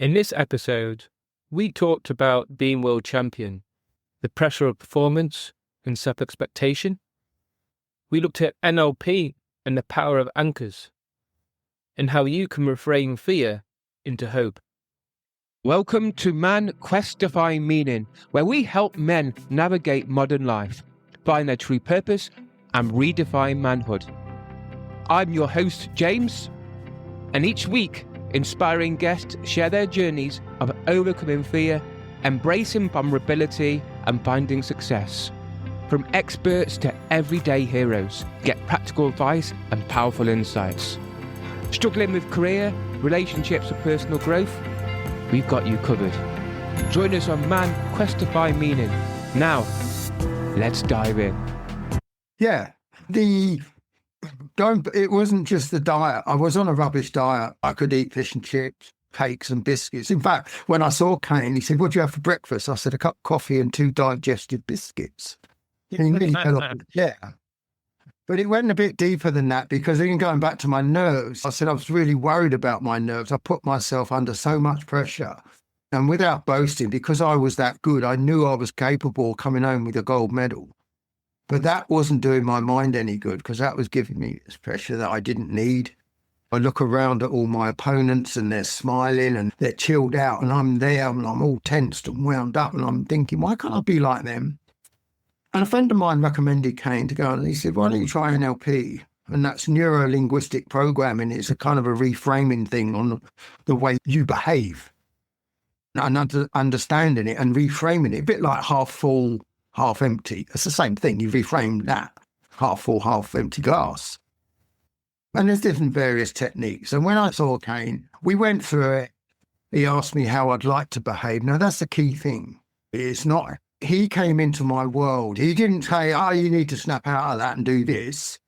In this episode, we talked about being world champion, the pressure of performance and self-expectation. We looked at NLP and the power of anchors, and how you can reframe fear into hope. Welcome to Man Quest Define Meaning, where we help men navigate modern life, find their true purpose, and redefine manhood. I'm your host, James, and each week, inspiring guests share their journeys of overcoming fear, embracing vulnerability, and finding success. From experts to everyday heroes, get practical advice and powerful insights. Struggling with career, relationships, or personal growth? We've got you covered. Join us on Man Quest Define Meaning. Now, let's dive in. Yeah, it wasn't just the diet. I was on a rubbish diet. I could eat fish and chips, cakes and biscuits. In fact, when I saw Kane, he said, "What do you have for breakfast?" I said, "A cup of coffee and 2 digestive biscuits." And he really fell off. Yeah. But it went a bit deeper than that, because even going back to my nerves, I said I was really worried about my nerves. I put myself under so much pressure. And without boasting, because I was that good, I knew I was capable of coming home with a gold medal. But that wasn't doing my mind any good, because that was giving me this pressure that I didn't need. I look around at all my opponents and they're smiling and they're chilled out, and I'm there and I'm all tensed and wound up, and I'm thinking, why can't I be like them? And a friend of mine recommended Kane to go, and he said, "Why don't you try NLP?" And that's Neuro-Linguistic Programming. It's a kind of a reframing thing on the way you behave and understanding it and reframing it, a bit like half full, half empty. It's the same thing. You reframe that half full, half empty glass. And there's different various techniques. And when I saw Kane, we went through it. He asked me how I'd like to behave. Now, that's the key thing. It's not, he came into my world. He didn't say, "Oh, you need to snap out of that and do this."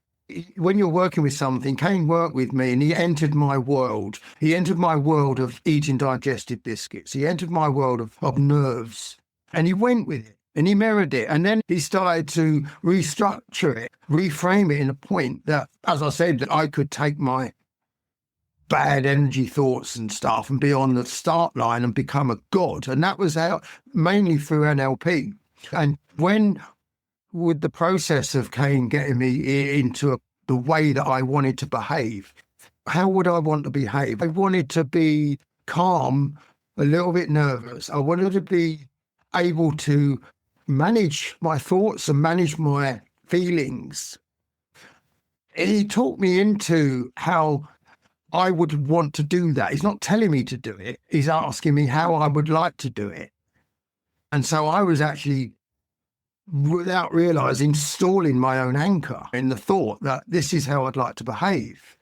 When you're working with something, Kane worked with me and he entered my world. He entered my world of eating digestive biscuits. He entered my world of nerves, and he went with it. And he mirrored it. And then he started to restructure it, reframe it in a point that, as I said, that I could take my bad energy thoughts and stuff and be on the start line and become a god. And that was how, mainly through NLP. And when, with the process of Kane getting me into the way that I wanted to behave, how would I want to behave? I wanted to be calm, a little bit nervous. I wanted to be able to manage my thoughts and manage my feelings. He talked me into how I would want to do that. He's not telling me to do it. He's asking me how I would like to do it. And so I was actually, without realizing, installing my own anchor in the thought that this is how I'd like to behave.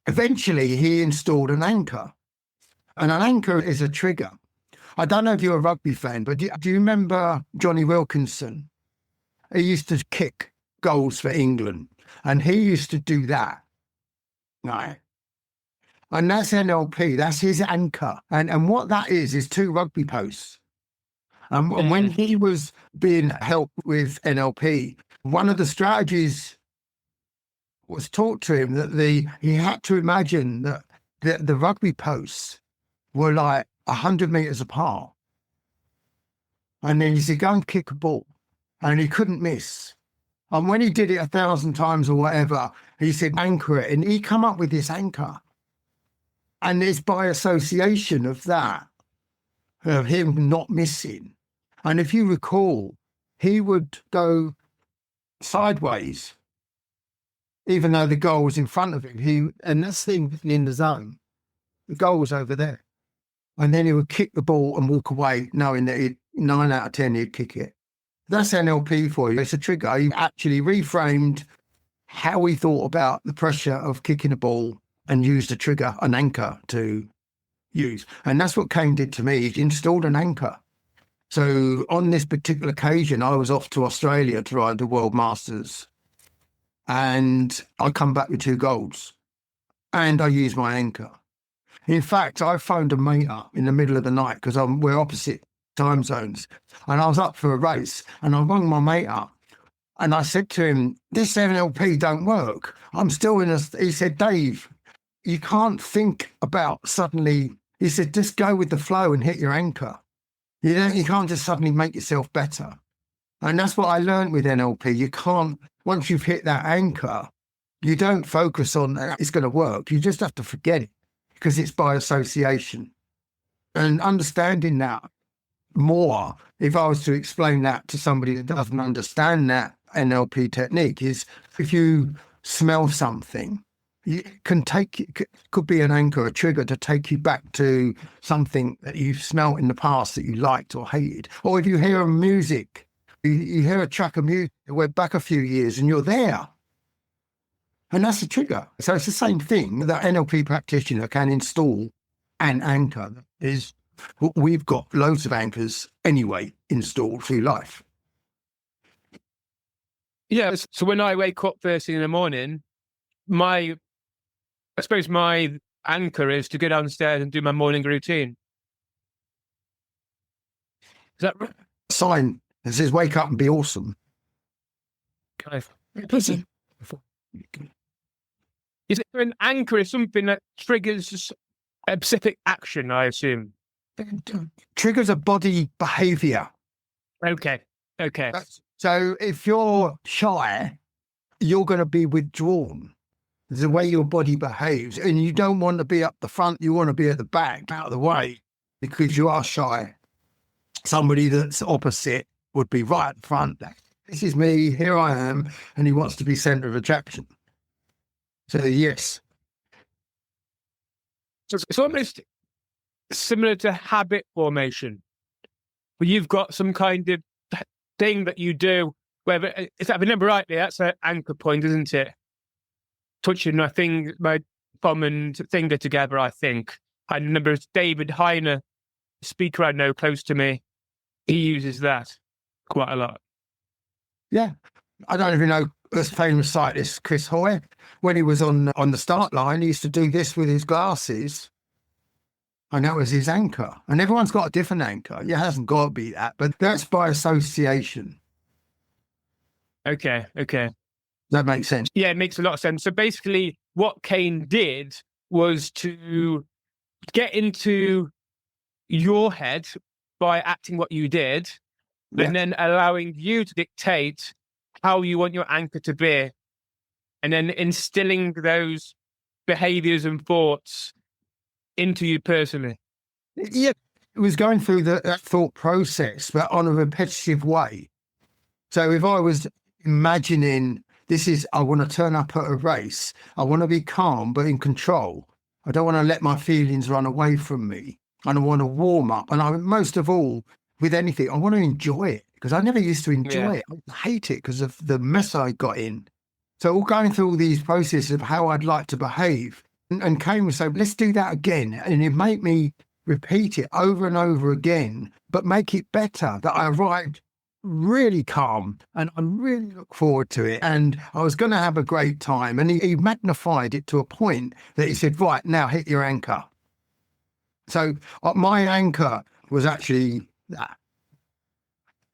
Eventually, he installed an anchor. And an anchor is a trigger. I don't know if you're a rugby fan, but do you remember Johnny Wilkinson? He used to kick goals for England, and he used to do that. Right. And that's NLP. That's his anchor. And what that is 2 rugby posts. And when he was being helped with NLP, one of the strategies was taught to him that he had to imagine that the rugby posts were like 100 meters apart. And then he said, "Go and kick a ball." And he couldn't miss. And when he did it 1,000 times or whatever, he said, "Anchor it." And he come up with this anchor. And it's by association of that, of him not missing. And if you recall, he would go sideways, even though the goal was in front of him. And that's the thing in the zone. The goal was over there. And then he would kick the ball and walk away, knowing that 9 out of 10 he'd kick it. That's NLP for you. It's a trigger. He actually reframed how he thought about the pressure of kicking a ball and used a trigger, an anchor to use. And that's what Kane did to me. He installed an anchor. So on this particular occasion, I was off to Australia to ride the World Masters. And I come back with 2 golds. And I used my anchor. In fact, I phoned a mate up in the middle of the night, because we're opposite time zones. And I was up for a race, and I rang my mate up. And I said to him, "This NLP don't work. I'm still in a..." He said, "Dave, you can't think about suddenly He said, just go with the flow and hit your anchor. You can't just suddenly make yourself better. And that's what I learned with NLP. You can't, once you've hit that anchor, you don't focus on it's going to work. You just have to forget it because it's by association. And understanding that more, if I was to explain that to somebody that doesn't understand that NLP technique, is if you smell something, could be an anchor, a trigger to take you back to something that you've smelled in the past that you liked or hated. Or if you hear music, you hear a track of music that went back a few years and you're there. And that's a trigger. So it's the same thing that NLP practitioner can install an anchor. We've got loads of anchors anyway installed through life. Yeah. So when I wake up first thing in the morning, I suppose my anchor is to go downstairs and do my morning routine. Is that right? Sign that says wake up and be awesome. Is it an anchor is something that triggers a specific action, I assume? Triggers a body behavior. Okay. So if you're shy, you're going to be withdrawn. The way your body behaves, and you don't want to be up the front, you want to be at the back, out of the way, because you are shy. Somebody that's opposite would be right at the front. This is me, here I am, and he wants to be centre of attraction. So yes. So it's almost similar to habit formation, where you've got some kind of thing that you do, whether, if I remember rightly, that's an anchor point, isn't it? Touching my thumb and finger together, I think. I remember David Heiner, a speaker I know close to me, he uses that quite a lot. Yeah. I don't even know this famous cyclist, Chris Hoy, when he was on the start line, he used to do this with his glasses. And that was his anchor. And everyone's got a different anchor. It hasn't got to be that, but that's by association. Okay. That makes sense. Yeah, it makes a lot of sense. So basically what Kane did was to get into your head by acting what you did, and then allowing you to dictate how you want your anchor to be, and then instilling those behaviors and thoughts into you personally. Yeah, it was going through that thought process, but on a repetitive way. So if I was imagining I want to turn up at a race. I want to be calm, but in control. I don't want to let my feelings run away from me. And I want to warm up. And most of all, with anything, I want to enjoy it because I never used to enjoy it. I hate it because of the mess I got in. So all going through all these processes of how I'd like to behave. And Kane would say, let's do that again. And it'd make me repeat it over and over again, but make it better, that I arrived really calm and I really look forward to it. And I was going to have a great time. And he magnified it to a point that he said, right, now hit your anchor. So my anchor was actually that.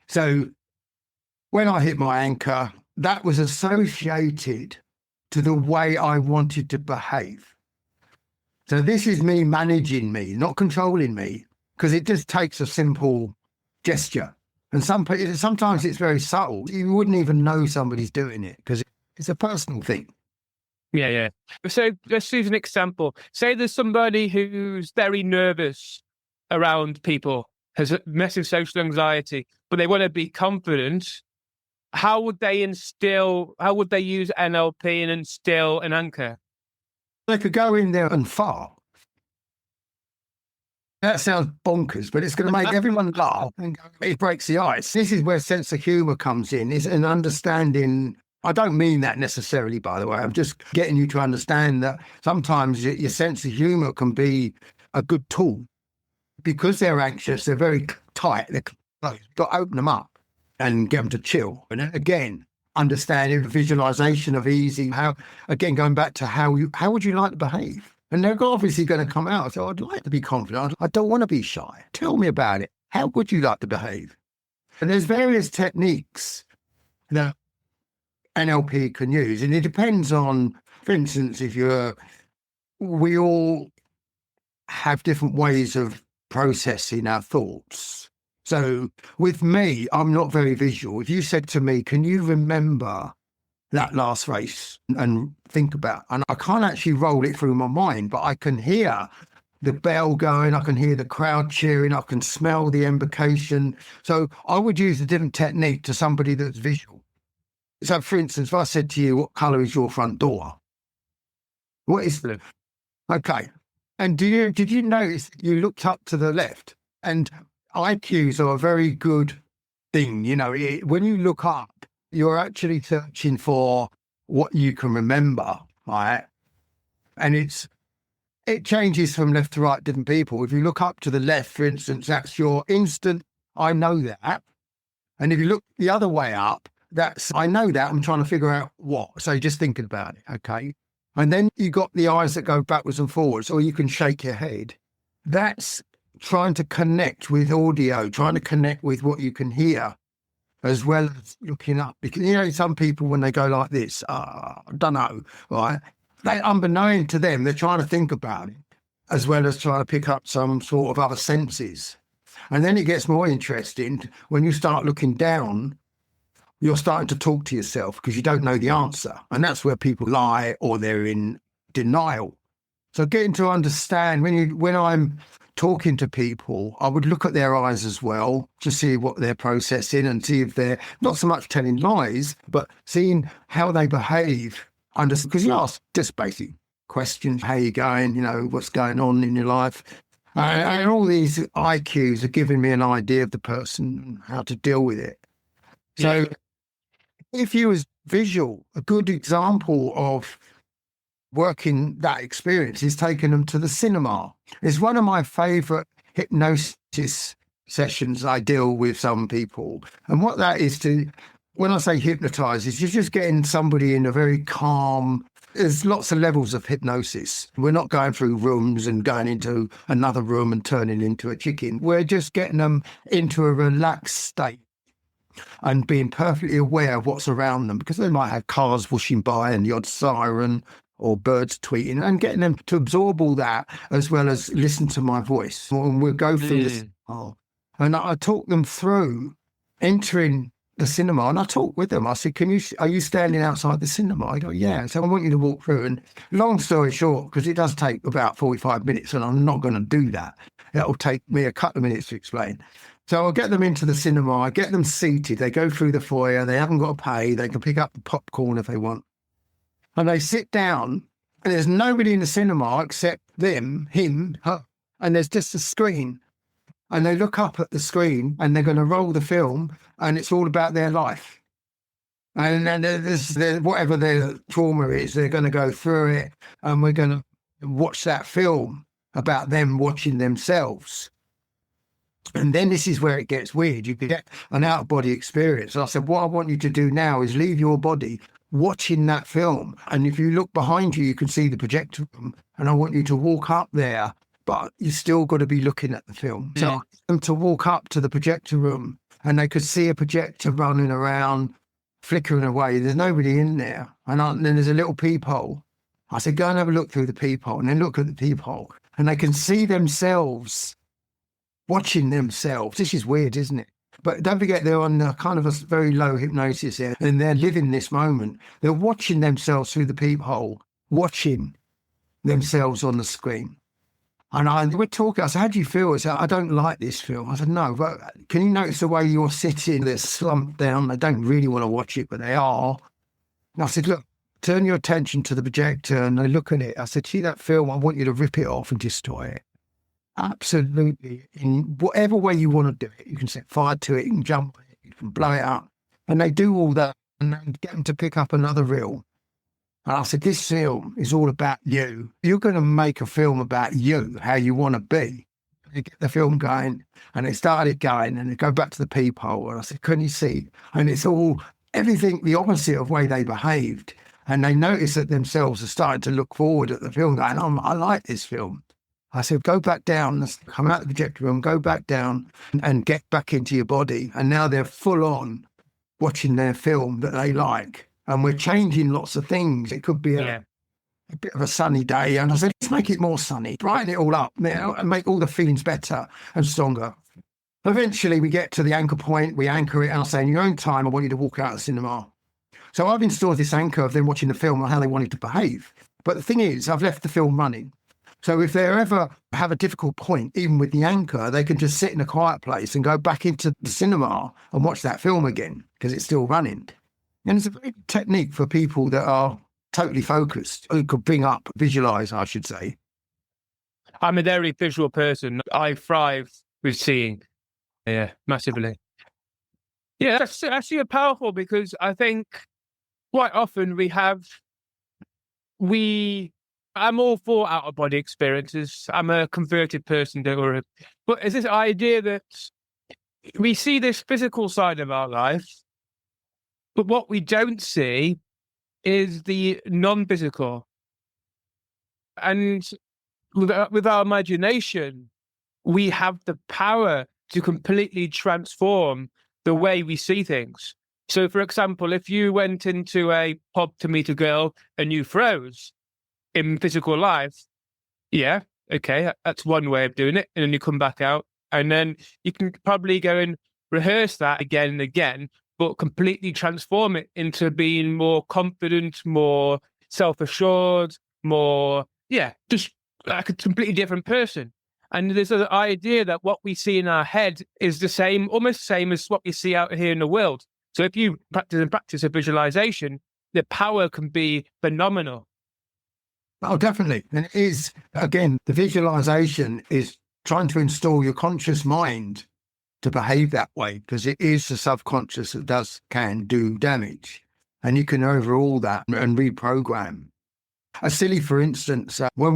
So when I hit my anchor, that was associated to the way I wanted to behave. So this is me managing me, not controlling me, because it just takes a simple gesture. And sometimes it's very subtle. You wouldn't even know somebody's doing it because it's a personal thing. Yeah. So let's use an example. Say there's somebody who's very nervous around people, has massive social anxiety, but they want to be confident. How would they use NLP and instill an anchor? They could go in there and fart. That sounds bonkers, but it's going to make everyone laugh and it breaks the ice. This is where sense of humour comes in. It's an understanding. I don't mean that necessarily, by the way. I'm just getting you to understand that sometimes your sense of humour can be a good tool. Because they're anxious, they're very tight, they're closed. You've got to open them up and get them to chill. And then again, understanding the visualisation of easy, going back to how would you like to behave? And they're obviously going to come out. So I'd like to be confident. I don't want to be shy. Tell me about it. How would you like to behave? And there's various techniques that NLP can use. And it depends on, for instance, we all have different ways of processing our thoughts. So with me, I'm not very visual. If you said to me, can you remember that last race and think about, and I can't actually roll it through my mind, but I can hear the bell going, I can hear the crowd cheering, I can smell the invocation. So I would use a different technique to somebody that's visual. So for instance, if I said to you, what colour is your front door? What is Blue. Okay. And did you notice you looked up to the left? And IQs are a very good thing. When you look up, you're actually searching for what you can remember, right? And it changes from left to right, different people. If you look up to the left, for instance, that's your instant, I know that. And if you look the other way up, that's, I know that, I'm trying to figure out what. So just thinking about it, okay? And then you got the eyes that go backwards and forwards, or you can shake your head. That's trying to connect with audio, trying to connect with what you can hear, as well as looking up. Because, some people, when they go like this, I don't know, right? They, unbeknown to them, they're trying to think about it, as well as trying to pick up some sort of other senses. And then it gets more interesting when you start looking down. You're starting to talk to yourself because you don't know the answer. And that's where people lie or they're in denial. So getting to understand, when I'm talking to people, I would look at their eyes as well to see what they're processing and see if they're not so much telling lies, but seeing how they behave. Because you ask just basic questions, how you going, what's going on in your life. And all these IQs are giving me an idea of the person and how to deal with it. So if you was visual, a good example of working that experience is taking them to the cinema. It's one of my favourite hypnosis sessions I deal with some people. And what that is when I say hypnotise, is you're just getting somebody in a very calm, there's lots of levels of hypnosis. We're not going through rooms and going into another room and turning into a chicken. We're just getting them into a relaxed state and being perfectly aware of what's around them, because they might have cars whooshing by and the odd siren or birds tweeting, and getting them to absorb all that as well as listen to my voice. And we'll go through this. And I talk them through entering the cinema, and I talk with them. I said, are you standing outside the cinema? I go, yeah. So I want you to walk through. And long story short, because it does take about 45 minutes and I'm not going to do that. It'll take me a couple of minutes to explain. So I'll get them into the cinema, I get them seated, they go through the foyer, they haven't got to pay, they can pick up the popcorn if they want. And they sit down, and there's nobody in the cinema except them, him, her, and there's just a screen. And they look up at the screen, and they're going to roll the film, and it's all about their life. And then whatever their trauma is, they're going to go through it, and we're going to watch that film about them watching themselves. And then this is where it gets weird. You get an out-of-body experience. And I said, what I want you to do now is leave your body watching that film. And if you look behind you, you can see the projector room. And I want you to walk up there, but you still got to be looking at the film. So I want them to walk up to the projector room, and they could see a projector running around, flickering away. There's nobody in there. And then there's a little peephole. I said, go and have a look through the peephole. And then look at the peephole. And they can see themselves watching themselves. This is weird, isn't it? But don't forget, they're on kind of a very low hypnosis there, and they're living this moment. They're watching themselves through the peephole, watching themselves on the screen. And we're talking, I said, how do you feel? I said, I don't like this film. I said, no, but can you notice the way you're sitting? They're slumped down. They don't really want to watch it, but they are. And I said, look, turn your attention to the projector, and they look at it. I said, see that film? I want you to rip it off and destroy it. Absolutely. In whatever way you want to do it. You can set fire to it, you can jump it, you can blow it up. And they do all that and then get them to pick up another reel. And I said, this film is all about you. You're going to make a film about you, how you want to be. You get the film going, and they started going, and they go back to the peephole. And I said, can you see? And it's all, everything the opposite of the way they behaved. And they notice that themselves are starting to look forward at the film, going, I like this film. I said, go back down, come out of the projector room, go back down and get back into your body. And now they're full on watching their film that they like. And we're changing lots of things. It could be a bit of a sunny day, and I said, let's make it more sunny, brighten it all up, and make all the feelings better and stronger. Eventually, we get to the anchor point, we anchor it, and I say, in your own time, I want you to walk out of the cinema. So I've installed this anchor of them watching the film on how they wanted to behave. But the thing is, I've left the film running. So if they ever have a difficult point, even with the anchor, they can just sit in a quiet place and go back into the cinema and watch that film again because it's still running. And it's a very good technique for people that are totally focused, who could visualize, I should say. I'm a very visual person. I thrive with seeing. Yeah, massively. Yeah, that's actually powerful because I think quite often I'm all for out-of-body experiences. I'm a converted person, but it's this idea that we see this physical side of our life, but what we don't see is the non-physical. And with our imagination, we have the power to completely transform the way we see things. So, for example, if you went into a pub to meet a girl and you froze in physical life, yeah, okay, that's one way of doing it. And then you come back out, and then you can probably go and rehearse that again and again, but completely transform it into being more confident, more self-assured, just like a completely different person. And there's an idea that what we see in our head is almost the same as what we see out here in the world. So if you practice a visualization, the power can be phenomenal. Oh, definitely. And it is, again, the visualization is trying to install your conscious mind to behave that way, because it is the subconscious that can do damage. And you can overhaul that and reprogram. A silly, for instance, when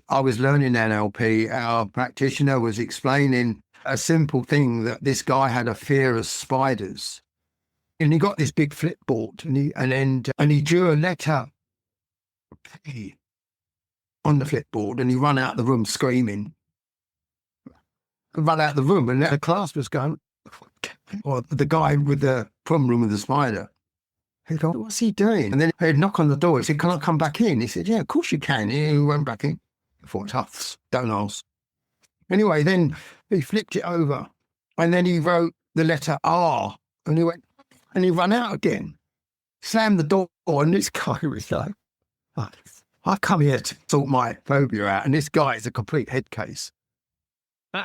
I was learning NLP, our practitioner was explaining a simple thing, that this guy had a fear of spiders. And he got this big flipboard and he drew a letter P on the flipboard, and he ran out of the room screaming. Ran out of the room, and the class was going, or the guy with the problem with the spider. He'd go, what's he doing? And then he'd knock on the door. He said, can I come back in? He said, yeah, of course you can. He went back in. I thought, tough, don't ask. Anyway, then he flipped it over, and then he wrote the letter R, and he ran out again, slammed the door, and this guy was like, I come here to sort my phobia out, and this guy is a complete head case.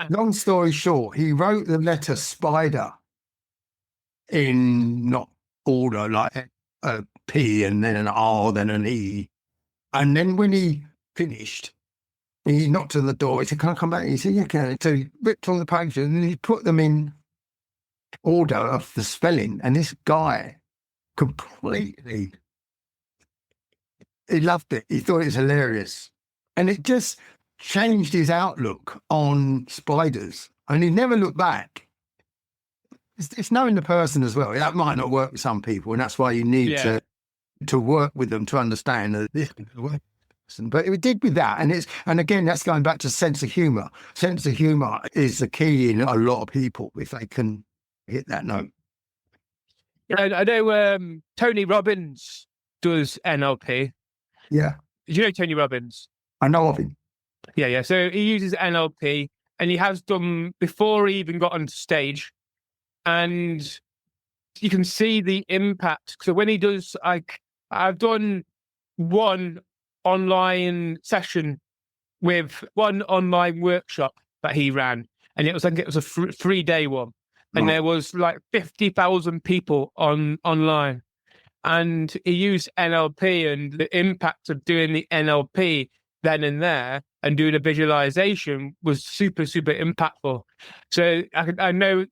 Long story short, he wrote the letter spider in not order, like a P and then an R, then an E. And then when he finished, he knocked on the door. He said, can I come back? He said, yeah, can. So he ripped all the pages and he put them in order of the spelling. And this guy completely, he loved it. He thought it was hilarious. And it just changed his outlook on spiders. And he never looked back. It's knowing the person as well. That might not work with some people, and that's why you need to work with them to understand that this is the way. But it did with that, and again, that's going back to sense of humour. Sense of humour is the key in a lot of people if they can hit that note. Yeah, I know Tony Robbins does NLP. Yeah. Did you know Tony Robbins? I know of him. Yeah. So he uses NLP, and he has done before he even got on stage. And you can see the impact. So when he does, I've done one online session with one online workshop that he ran, and it was a 3-day one, and there was like 50,000 people online, and he used NLP, and the impact of doing the NLP then and there and doing a visualization was super, super impactful. So I know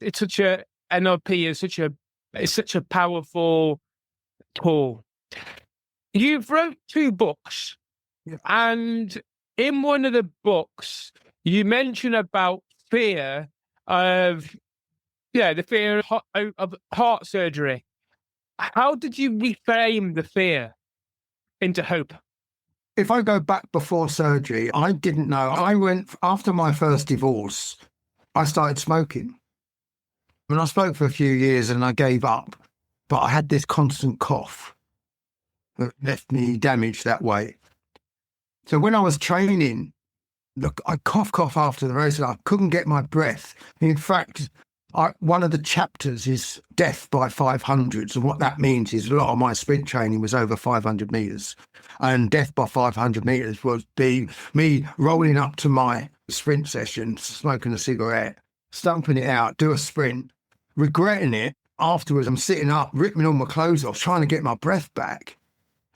NLP is such a powerful tool. You've wrote 2 books, and in one of the books, you mention about fear of heart surgery. How did you reframe the fear into hope? If I go back before surgery, I didn't know. After my first divorce, I started smoking. And I smoked for a few years and I gave up, but I had this constant cough that left me damaged that way. So when I was training, look, I cough after the race, and I couldn't get my breath. In fact, one of the chapters is death by 500s. And what that means is a lot of my sprint training was over 500 meters. And death by 500 meters would be me rolling up to my sprint session, smoking a cigarette, stumping it out, do a sprint, regretting it. Afterwards, I'm sitting up, ripping all my clothes off, trying to get my breath back.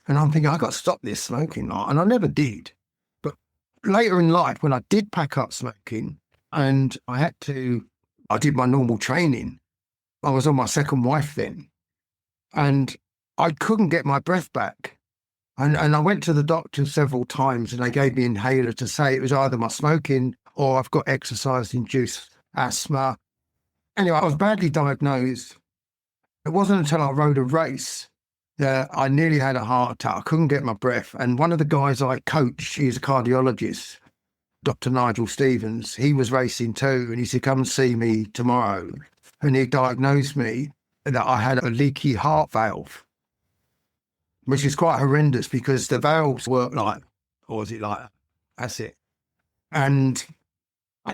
And I'm thinking, I've got to stop this smoking lot. And I never did. But later in life, when I did pack up smoking and I did my normal training, I was on my second wife then, and I couldn't get my breath back. And I went to the doctor several times, and they gave me an inhaler to say it was either my smoking or I've got exercise-induced asthma. Anyway, I was badly diagnosed. It wasn't until I rode a race that I nearly had a heart attack. I couldn't get my breath. And one of the guys I coach, he's a cardiologist, Dr. Nigel Stevens, he was racing too. And he said, come and see me tomorrow. And he diagnosed me that I had a leaky heart valve, which is quite horrendous because the valves work like, or was it like, that's it. And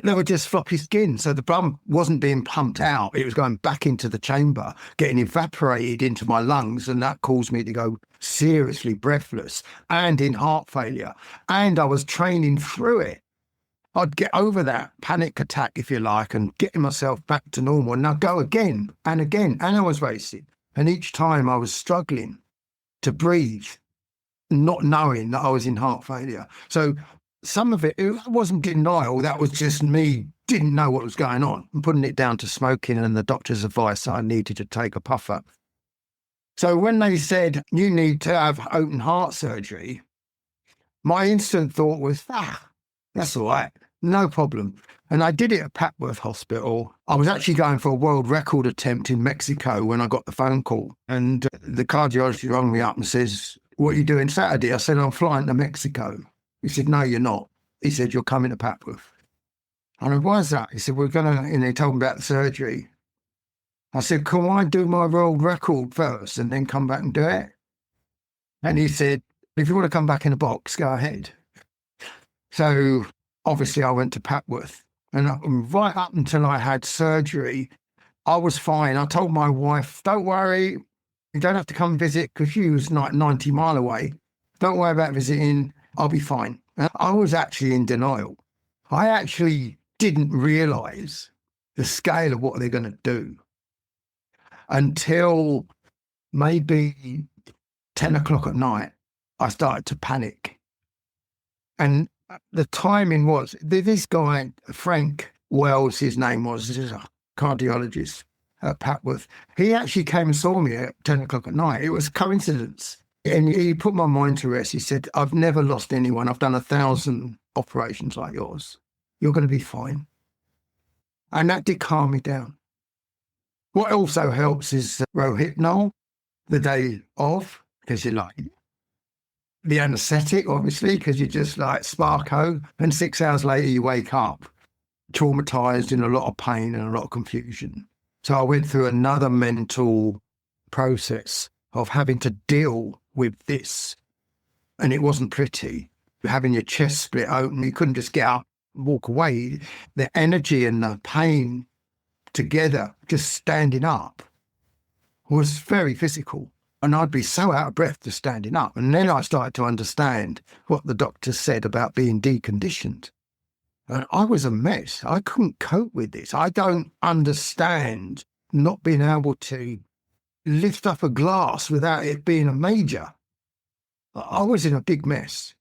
they were just floppy skin. So the blood wasn't being pumped out. It was going back into the chamber, getting evaporated into my lungs. And that caused me to go seriously breathless and in heart failure. And I was training through it. I'd get over that panic attack, if you like, and getting myself back to normal. And I'd go again and again. And I was racing. And each time I was struggling to breathe, not knowing that I was in heart failure. So some of it wasn't denial. That was just me, didn't know what was going on, and putting it down to smoking and the doctor's advice that I needed to take a puffer. So when they said, you need to have open heart surgery, my instant thought was, that's all right. No problem. And I did it at Papworth Hospital. I was actually going for a world record attempt in Mexico when I got the phone call. And the cardiologist rang me up and says, what are you doing Saturday? I said, I'm flying to Mexico. He said, no, you're not. He said, you're coming to Papworth. I said, why is that? He said, we're going to, and he told me about the surgery. I said, can I do my world record first and then come back and do it? And he said, if you want to come back in a box, go ahead. So obviously I went to Papworth, and right up until I had surgery, I was fine. I told my wife, don't worry, you don't have to come visit because she was like 90 miles away. Don't worry about visiting, I'll be fine. And I was actually in denial. I actually didn't realise the scale of what they're going to do until maybe 10 o'clock at night. I started to panic. And the timing was, this guy, Frank Wells, his name was, this is a cardiologist at Papworth. He actually came and saw me at 10 o'clock at night. It was a coincidence. And he put my mind to rest. He said, I've never lost anyone. I've done 1,000 operations like yours. You're going to be fine. And that did calm me down. What also helps is Rohypnol the day of, because you're like, the anaesthetic, obviously, because you're just like sparko, and 6 hours later you wake up traumatized, in a lot of pain and a lot of confusion. So I went through another mental process of having to deal with this, and it wasn't pretty. Having your chest split open, you couldn't just get up and walk away. The energy and the pain together, just standing up, was very physical. And I'd be so out of breath just standing up. And then I started to understand what the doctor said about being deconditioned. And I was a mess. I couldn't cope with this. I don't understand not being able to lift up a glass without it being a major. I was in a big mess.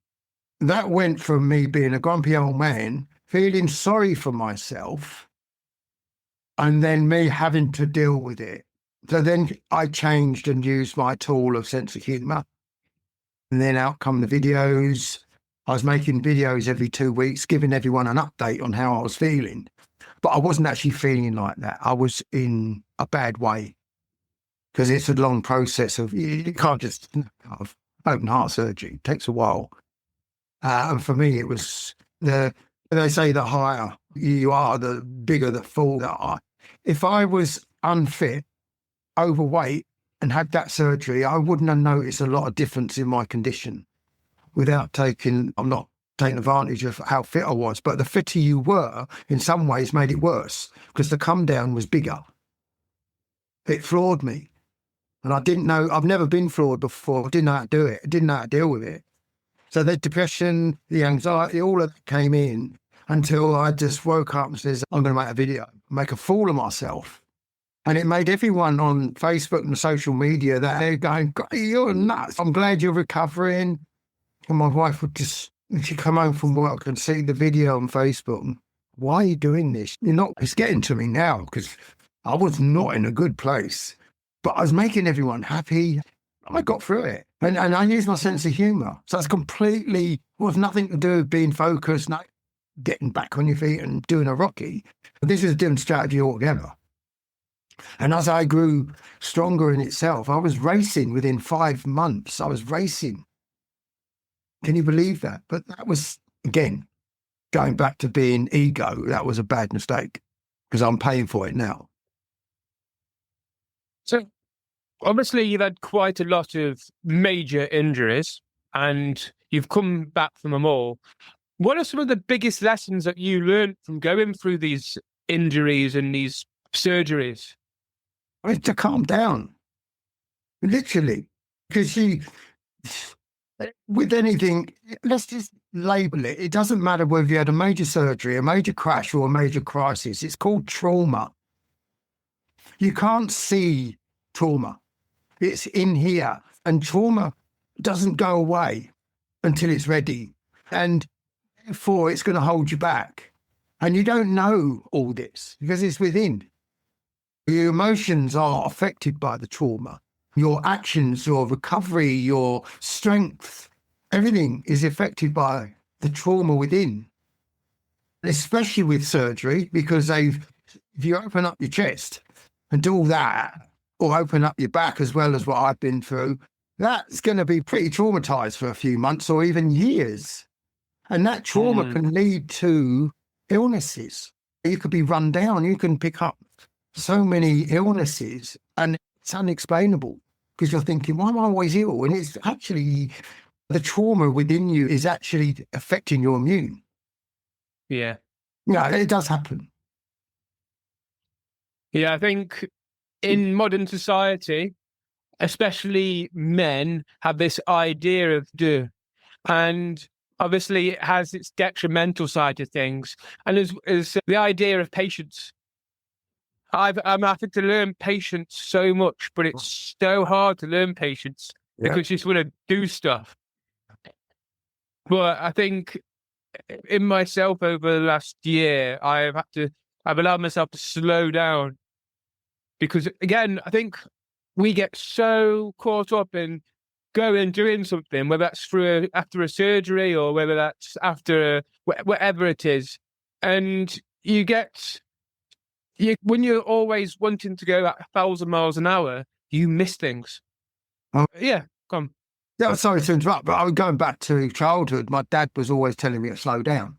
That went from me being a grumpy old man, feeling sorry for myself, and then me having to deal with it. So then I changed and used my tool of sense of humour. And then out come the videos. I was making videos every 2 weeks, giving everyone an update on how I was feeling. But I wasn't actually feeling like that. I was in a bad way, because it's a long process of, you can't just have open heart surgery. It takes a while. And for me, it was they say the higher you are, the bigger the fall that I. If I was unfit, overweight, and had that surgery, I wouldn't have noticed a lot of difference in my condition. I'm not taking advantage of how fit I was, but the fitter you were in some ways made it worse because the come down was bigger. It floored me. And I didn't know, I've never been floored before. I didn't know how to do it. I didn't know how to deal with it. So the depression, the anxiety, all of that came in until I just woke up and says, I'm going to make a video, make a fool of myself. And it made everyone on Facebook and social media that they're going, you're nuts. I'm glad you're recovering. And my wife would just, she'd come home from work and see the video on Facebook. And, why are you doing this? It's getting to me now because I was not in a good place, but I was making everyone happy. I got through it. And I used my sense of humour. So it's completely, was nothing to do with being focused, not getting back on your feet and doing a Rocky. This is a different strategy altogether. And as I grew stronger in itself, I was racing within 5 months. I was racing. Can you believe that? But that was, again, going back to being ego. That was a bad mistake because I'm paying for it now. So obviously you've had quite a lot of major injuries and you've come back from them all. What are some of the biggest lessons that you learned from going through these injuries and these surgeries? To calm down, literally, because with anything, let's just label it. It doesn't matter whether you had a major surgery, a major crash, or a major crisis. It's called trauma. You can't see trauma. It's in here, and trauma doesn't go away until it's ready, and therefore it's going to hold you back. And you don't know all this because it's within. Your emotions are affected by the trauma. Your actions, your recovery, your strength, everything is affected by the trauma within. Especially with surgery, because if you open up your chest and do all that, or open up your back as well as what I've been through, that's going to be pretty traumatized for a few months or even years. And that trauma can lead to illnesses. You could be run down. You can pick up so many illnesses and it's unexplainable because you're thinking, why am I always ill? And it's actually the trauma within you is actually affecting your immune. Yeah. Yeah, it does happen. Yeah, I think in modern society, especially men have this idea of do, and obviously it has its detrimental side of things. And is the idea of patience. I'm having to learn patience so much, but it's so hard to learn patience because you just want to do stuff. But I think in myself over the last year, I've allowed myself to slow down because, again, I think we get so caught up in doing something, whether that's after a surgery or whether that's after whatever it is, and when you're always wanting to go at 1,000 miles an hour, you miss things. Oh. Yeah, come. Yeah, sorry to interrupt, but I was going back to childhood. My dad was always telling me to slow down.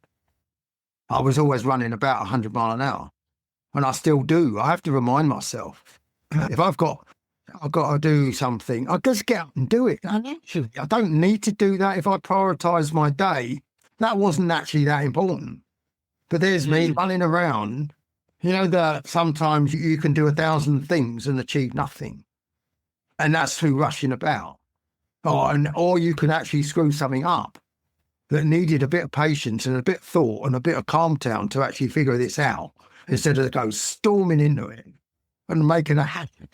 I was always running about 100 miles an hour, and I still do. I have to remind myself if I've got to do something, I just get up and do it. And actually, I don't need to do that. If I prioritise my day, that wasn't actually that important. But there's me running around. You know that sometimes you can do 1,000 things and achieve nothing. And that's through rushing about. Or you can actually screw something up that needed a bit of patience and a bit of thought and a bit of calm down to actually figure this out instead of go storming into it and making a happen.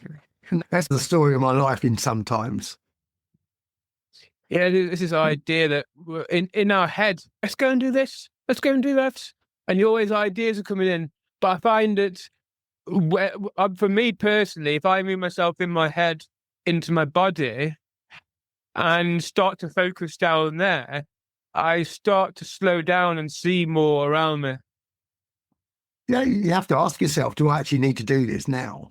That's the story of my life in sometimes. Yeah, this is the idea that we're in our head, let's go and do this, let's go and do that. And always ideas are coming in. But I find that for me personally, if I move myself in my head into my body and start to focus down there, I start to slow down and see more around me. Yeah, you have to ask yourself, do I actually need to do this now?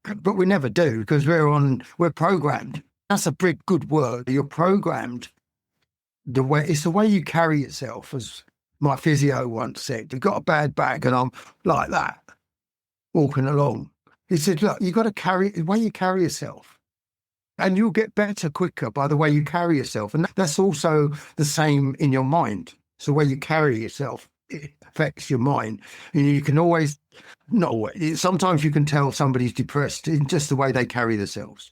But we never do because we're programmed. That's a pretty good word. You're programmed. It's the way you carry yourself, as my physio once said. You've got a bad back and I'm like that, walking along. He said, look, you've got to carry the way you carry yourself. And you'll get better quicker by the way you carry yourself. And that's also the same in your mind. So the way you carry yourself, it affects your mind. And you can always, not always, sometimes you can tell somebody's depressed in just the way they carry themselves.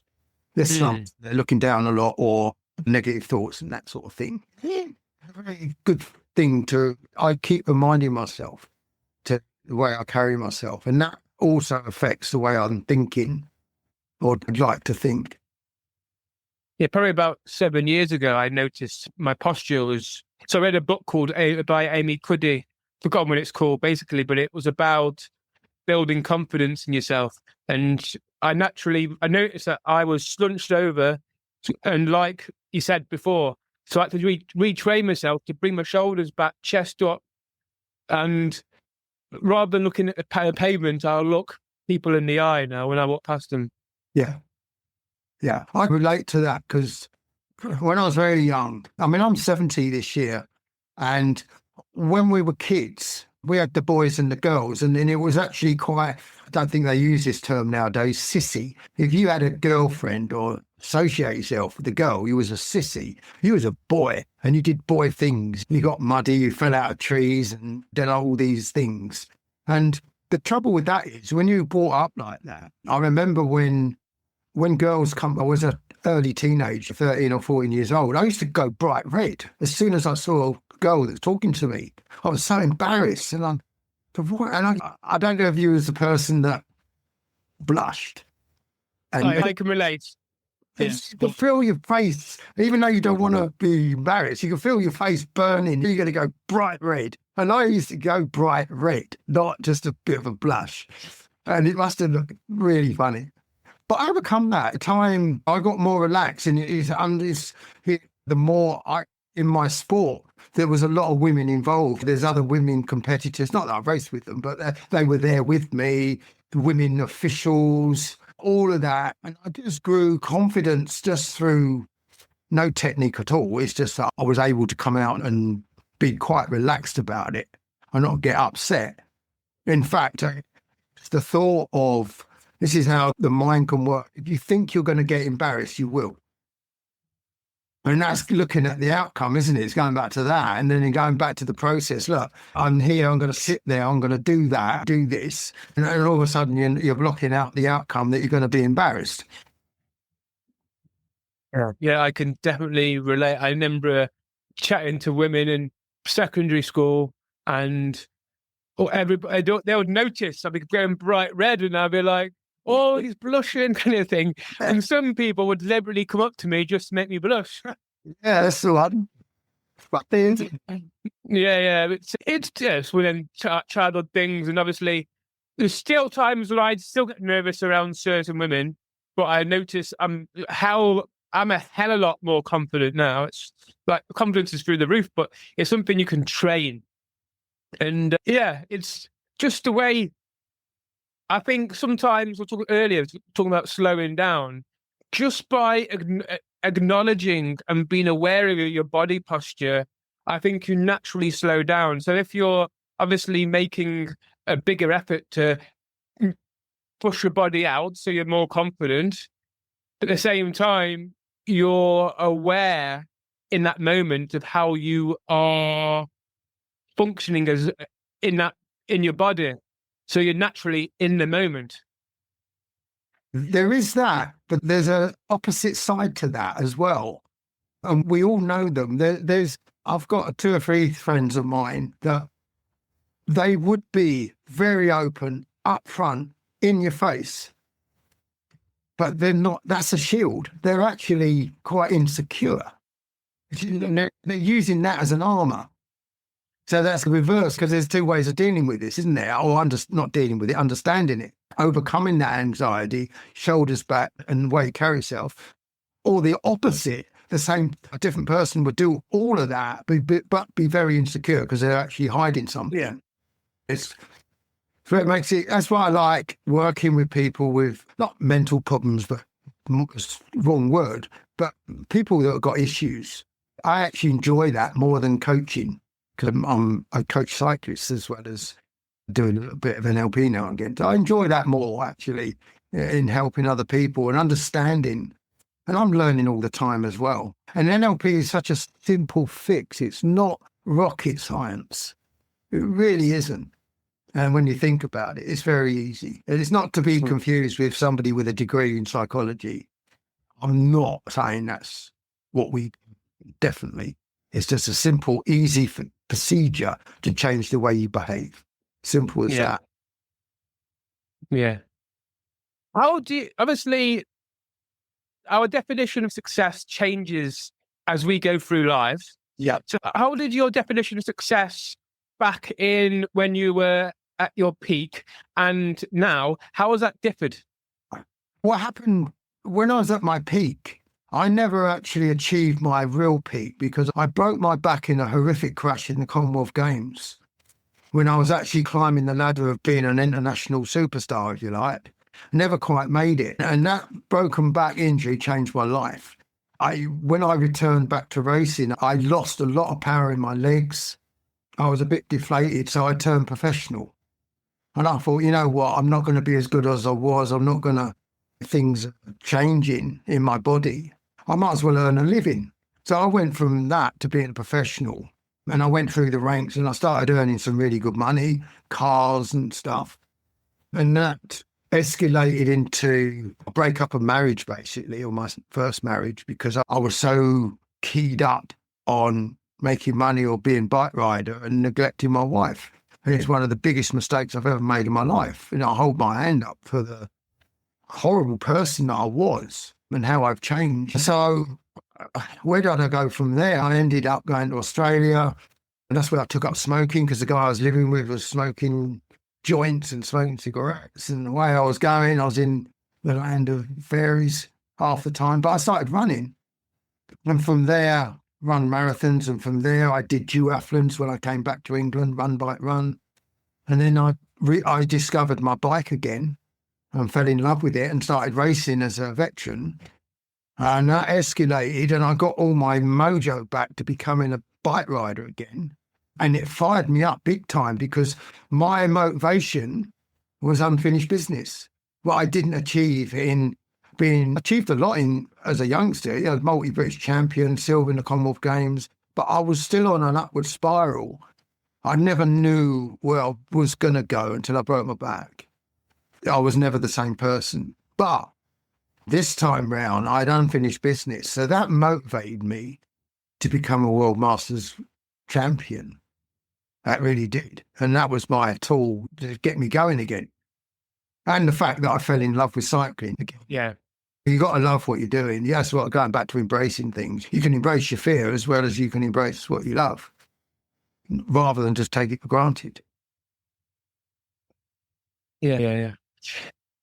They're looking down a lot or negative thoughts and that sort of thing. Yeah, a very good thing I keep reminding myself to the way I carry myself. And that also affects the way I'm thinking or I'd like to think. Yeah, probably about 7 years ago, I noticed my posture was. So I read a book called by Amy Cuddy, forgotten what it's called basically, but it was about building confidence in yourself. And I noticed that I was slunched over, and like you said before, so I had to retrain myself to bring my shoulders back, chest up, and rather than looking at the pavement, I'll look people in the eye now when I walk past them. Yeah. Yeah, I relate to that because when I was very young, I mean, I'm 70 this year, and when we were kids, we had the boys and the girls, and then it was actually quite, I don't think they use this term nowadays, sissy. If you had a girlfriend or associate yourself with a girl, you was a sissy. You was a boy, and you did boy things. You got muddy, you fell out of trees, and did all these things. And the trouble with that is when you brought up like that, I remember when girls come, I was an early teenager, 13 or 14 years old, I used to go bright red. As soon as I saw a girl that was talking to me, I was so embarrassed. And I don't know if you was the person that blushed. And I can relate. You can feel your face, even though you don't want to be embarrassed, you can feel your face burning. You're going to go bright red. And I used to go bright red, not just a bit of a blush. And it must have looked really funny. But I overcome that. Time I got more relaxed, and the more in my sport, there was a lot of women involved. There's other women competitors, not that I raced with them, but they were there with me, the women officials, all of that. And I just grew confidence just through no technique at all. It's just that I was able to come out and be quite relaxed about it and not get upset. In fact, it's the thought of, this is how the mind can work. If you think you're going to get embarrassed, you will. And that's looking at the outcome, isn't it? It's going back to that. And then you're going back to the process. Look, I'm here, I'm going to sit there, I'm going to do that, do this. And then all of a sudden you're blocking out the outcome that you're going to be embarrassed. Yeah, I can definitely relate. I remember chatting to women in secondary school, and everybody, they would notice I'd be going bright red, and I'd be like, oh, he's blushing, kind of thing. And some people would deliberately come up to me just to make me blush. Yeah, that's the one. Yeah. It's just within childhood things. And obviously, there's still times when I still get nervous around certain women, but I notice I'm a hell of a lot more confident now. It's like confidence is through the roof, but it's something you can train. And it's just the way. I think sometimes we're talking earlier, talking about slowing down, just by acknowledging and being aware of your body posture, I think you naturally slow down. So if you're obviously making a bigger effort to push your body out so you're more confident, at the same time, you're aware in that moment of how you are functioning as in your body. So you're naturally in the moment. There is that, but there's an opposite side to that as well. And we all know them. I've got 2 or 3 friends of mine that they would be very open, upfront, in your face. But they're not, that's a shield. They're actually quite insecure. They're using that as an armor. So that's the reverse, because there's 2 ways of dealing with this, isn't there? Or not dealing with it, understanding it, overcoming that anxiety, shoulders back, and the way you carry yourself. Or the opposite, a different person would do all of that, but be very insecure because they're actually hiding something. Yeah. So it makes it, that's why I like working with people with, not mental problems, but wrong word, but people that have got issues. I actually enjoy that more than coaching. Because I coach cyclists as well as doing a little bit of NLP now and again. So I enjoy that more, actually, in helping other people and understanding And I'm learning all the time as well. And NLP is such a simple fix. It's not rocket science. It really isn't. And when you think about it, it's very easy. And it's not to be confused with somebody with a degree in psychology. I'm not saying that's what we definitely. It's just a simple, easy procedure to change the way you behave. Simple as that. Yeah. How do you, obviously, our definition of success changes as we go through life. Yeah. So how did your definition of success back in when you were at your peak and now, how has that differed? What happened when I was at my peak, I never actually achieved my real peak because I broke my back in a horrific crash in the Commonwealth Games when I was actually climbing the ladder of being an international superstar, if you like. Never quite made it. And that broken back injury changed my life. When I returned back to racing, I lost a lot of power in my legs. I was a bit deflated, so I turned professional. And I thought, you know what, I'm not going to be as good as I was. I'm not going to, things are changing in my body. I might as well earn a living. So I went from that to being a professional. And I went through the ranks and I started earning some really good money, cars and stuff. And that escalated into a breakup of marriage, basically, or my first marriage, because I was so keyed up on making money or being bike rider and neglecting my wife. And it's one of the biggest mistakes I've ever made in my life. And I hold my hand up for the horrible person that I was and how I've changed. So where did I go from there? I ended up going to Australia, and that's where I took up smoking because the guy I was living with was smoking joints and smoking cigarettes. And the way I was going, I was in the land of fairies half the time, but I started running. And from there, run marathons. And from there, I did duathlons when I came back to England, run, bike, run. And then I discovered my bike again and fell in love with it and started racing as a veteran. And that escalated and I got all my mojo back to becoming a bike rider again. And it fired me up big time because my motivation was unfinished business. What I didn't achieve achieved a lot as a youngster, you know, multi-British champion, silver in the Commonwealth Games, but I was still on an upward spiral. I never knew where I was going to go until I broke my back. I was never the same person. But this time round, I'd unfinished business. So that motivated me to become a World Masters champion. That really did. And that was my tool to get me going again. And the fact that I fell in love with cycling again. Yeah. You got to love what you're doing. That's what, going back to embracing things. You can embrace your fear as well as you can embrace what you love, rather than just take it for granted. Yeah.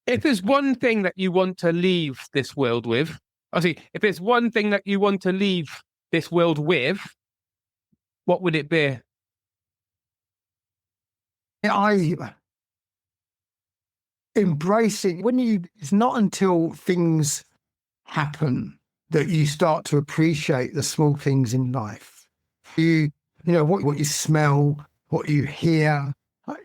If there's one thing that you want to leave this world with, if there's one thing that you want to leave this world with, what would it be? Embracing, it's not until things happen that you start to appreciate the small things in life. You know, what you smell, what you hear,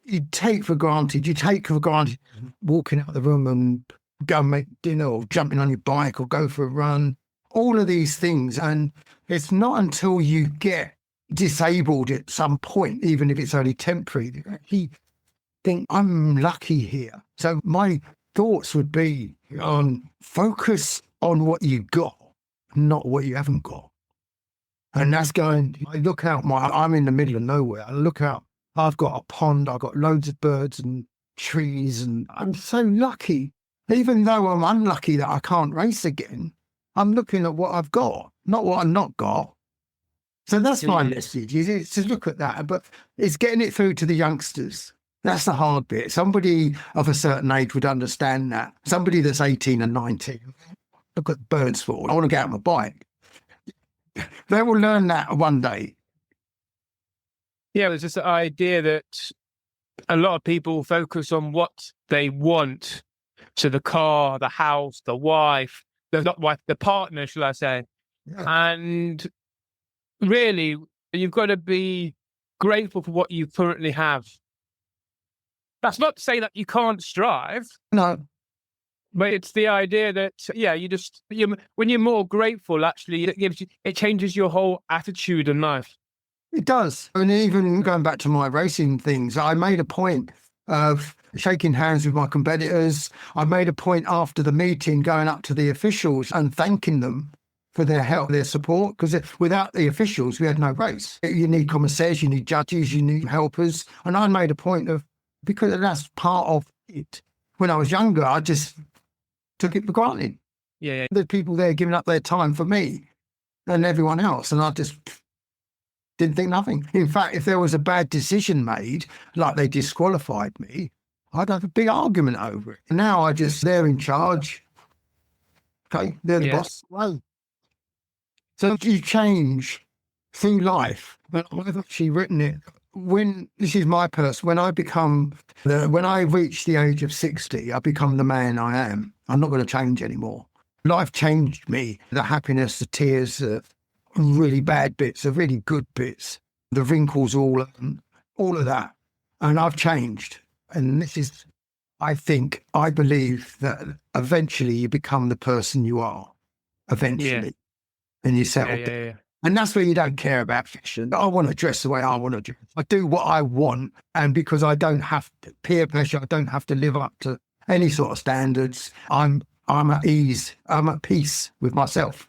you take for granted. You take for granted walking out of the room and go and make dinner or jumping on your bike or go for a run, all of these things. And it's not until you get disabled at some point, even if it's only temporary, that you actually think, I'm lucky here. So my thoughts would be on focus on what you got, not what you haven't got. And that's I look out, I'm in the middle of nowhere. I look out, I've got a pond, I've got loads of birds and trees, and I'm so lucky. Even though I'm unlucky that I can't race again, I'm looking at what I've got, not what I've not got. So that's my message, is to look at that. But it's getting it through to the youngsters. That's the hard bit. Somebody of a certain age would understand that. Somebody that's 18 and 19, look at birds fall. I want to get out on my bike. They will learn that one day. Yeah, there's this idea that a lot of people focus on what they want. So the car, the house, the wife, the partner, shall I say. Yeah. And really, you've got to be grateful for what you currently have. That's not to say that you can't strive. No. But it's the idea that, when you're more grateful, actually, it changes your whole attitude in life. It does. And even going back to my racing things, I made a point of shaking hands with my competitors. I made a point after the meeting going up to the officials and thanking them for their help, their support, because without the officials, we had no race. You need commissaires, you need judges, you need helpers. And I made a point of, because that's part of it. When I was younger, I just took it for granted. Yeah. There's people there giving up their time for me and everyone else. And I just didn't think nothing. In fact, if there was a bad decision made, like they disqualified me, I'd have a big argument over it. Now they're in charge. Okay, they're the boss. Well, so you change through life. But I've actually written it. This is my person, when I reach the age of 60, I become the man I am. I'm not going to change anymore. Life changed me. The happiness, the tears, the really bad bits, the really good bits, the wrinkles, all of that. And I've changed. And this is, I believe that eventually you become the person you are. Eventually. And you settle down. Yeah. And that's where you don't care about fashion. I want to dress the way I want to dress. I do what I want. And because I don't have peer pressure, I don't have to live up to any sort of standards. I'm at ease. I'm at peace with myself.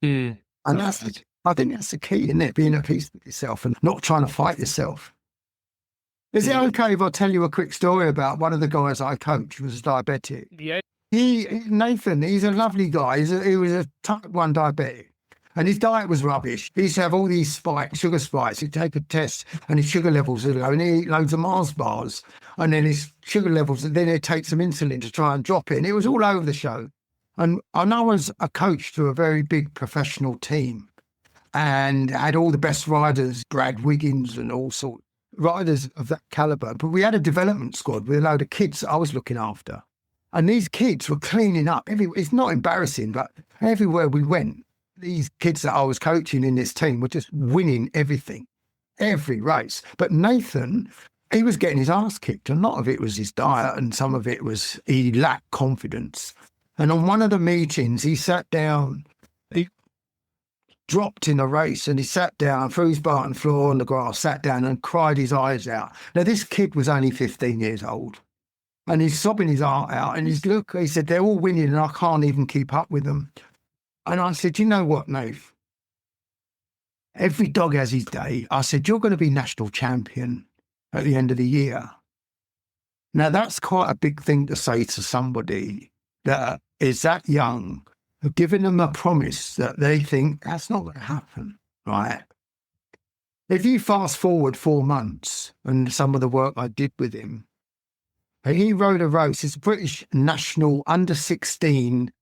And I think that's the key, isn't it? Being at peace with yourself and not trying to fight yourself. Is it okay if I tell you a quick story about one of the guys I coached who was diabetic? Yeah. Nathan, he's a lovely guy. He was a type 1 diabetic. And his diet was rubbish. He used to have all these sugar spikes. He'd take a test and his sugar levels would go, and he'd eat loads of Mars bars. And then his sugar levels, and then he'd take some insulin to try and drop it. And it was all over the show. And I was a coach to a very big professional team and had all the best riders, Brad Wiggins and all sorts, riders of that caliber. But we had a development squad with a load of kids that I was looking after. And these kids were cleaning up. It's not embarrassing, but everywhere we went, these kids that I was coaching in this team were just winning everything, every race. But Nathan, he was getting his ass kicked. A lot of it was his diet and some of it was he lacked confidence. And on one of the meetings, he sat down, he dropped in a race and he sat down, threw his barton floor on the grass, sat down and cried his eyes out. Now, this kid was only 15 years old and he's sobbing his heart out. And he said, they're all winning and I can't even keep up with them. And I said, you know what, Nath? Every dog has his day. I said, you're going to be national champion at the end of the year. Now, that's quite a big thing to say to somebody that is that young, giving them a promise that they think that's not going to happen, right? If you fast forward 4 months and some of the work I did with him, he rode a race. It's a British national under 16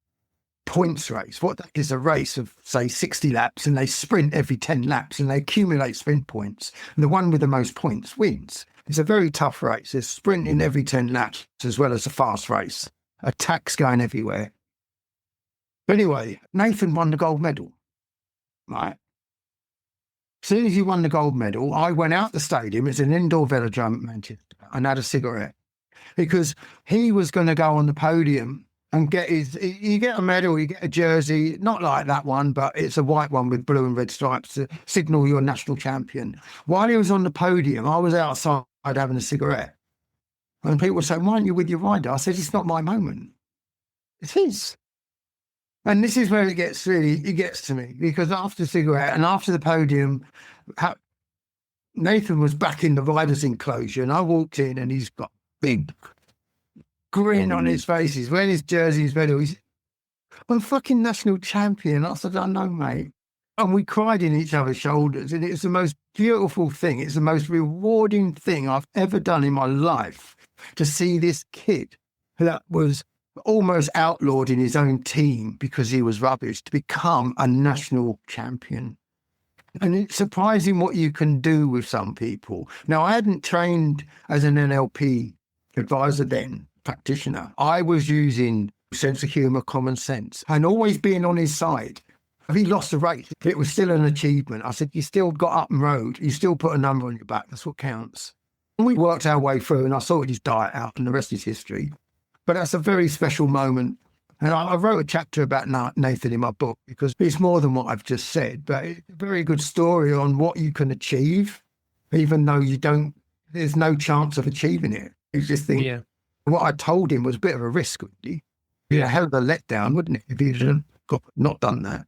points race. What that is, a race of, say, 60 laps, and they sprint every 10 laps and they accumulate sprint points. And the one with the most points wins. It's a very tough race. There's sprinting every 10 laps as well as a fast race. Attacks going everywhere. But anyway, Nathan won the gold medal, right? As soon as he won the gold medal, I went out the stadium. It's an indoor velodrome at Manchester, and had a cigarette because he was going to go on the podium and you get a medal, you get a jersey, not like that one, but it's a white one with blue and red stripes to signal you're national champion. While he was on the podium, I was outside having a cigarette. And people were saying, why aren't you with your rider? I said, it's not my moment. It's his. And this is where it gets to me, because after the cigarette and after the podium, Nathan was back in the rider's enclosure and I walked in and he's got big grin on his face. He's wearing his jersey, his medal. He's, I'm fucking national champion. I said, I know, mate. And we cried in each other's shoulders. And it's the most beautiful thing. It's the most rewarding thing I've ever done in my life to see this kid that was almost outlawed in his own team because he was rubbish to become a national champion. And it's surprising what you can do with some people. Now, I hadn't trained as an NLP advisor then, practitioner. I was using sense of humour, common sense, and always being on his side. If he lost a race, it was still an achievement. I said, you still got up and rode. You still put a number on your back. That's what counts. And we worked our way through and I sorted his diet out and the rest is history. But that's a very special moment. And I wrote a chapter about Nathan in my book because it's more than what I've just said, but it's a very good story on what you can achieve, even though there's no chance of achieving it. You just think, what I told him was a bit of a risk, really. Yeah, hell of a letdown, wouldn't it, if he'd not done that?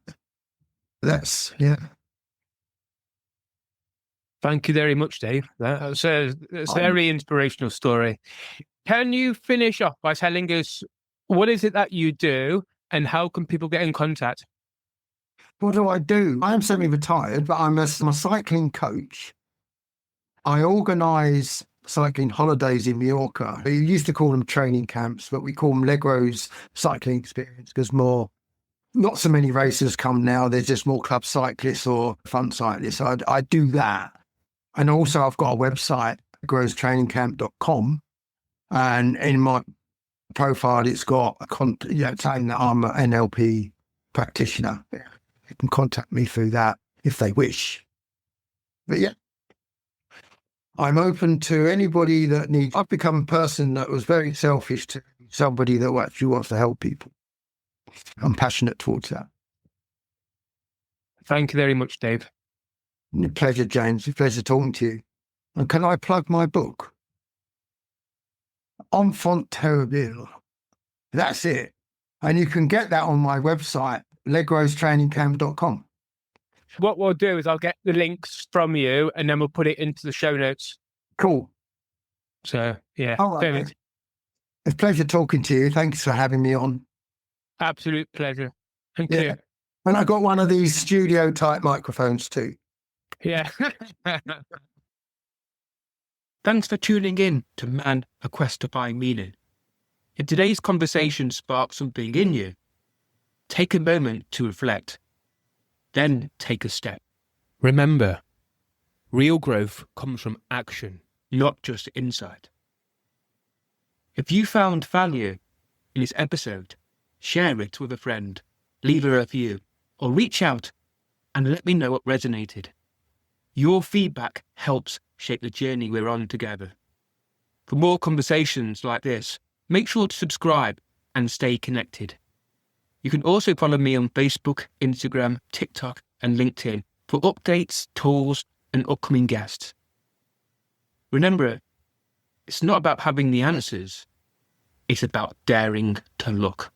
Thank you very much, Dave. That's a very inspirational story. Can you finish off by telling us what is it that you do and how can people get in contact? What do I do? I am semi-retired, but I'm a cycling coach. I organise cycling holidays in Mallorca. We used to call them training camps, but we call them Legro's cycling experience because not so many racers come now. There's just more club cyclists or fun cyclists. So I do that. And also I've got a website, legrostrainingcamp.com. And in my profile, it's got saying that I'm an NLP practitioner. You can contact me through that if they wish. But yeah, I'm open to anybody that needs. I've become a person that was very selfish to somebody that actually wants to help people. I'm passionate towards that. Thank you very much, Dave. Pleasure, James. It's a pleasure talking to you. And can I plug my book? Enfant terrible. That's it. And you can get that on my website, legrostrainingcamp.com. What we'll do is I'll get the links from you and then we'll put it into the show notes. Cool. So, yeah. All right. It's a pleasure talking to you. Thanks for having me on. Absolute pleasure. Thank you. And I got one of these studio type microphones too. Yeah. Thanks for tuning in to Man, A Quest to Find Meaning. If today's conversation sparked something in you, take a moment to reflect, then take a step. Remember, real growth comes from action, not just insight. If you found value in this episode, share it with a friend, leave a review, or reach out and let me know what resonated. Your feedback helps shape the journey we're on together. For more conversations like this, make sure to subscribe and stay connected. You can also follow me on Facebook, Instagram, TikTok, and LinkedIn for updates, tools, and upcoming guests. Remember, it's not about having the answers, it's about daring to look.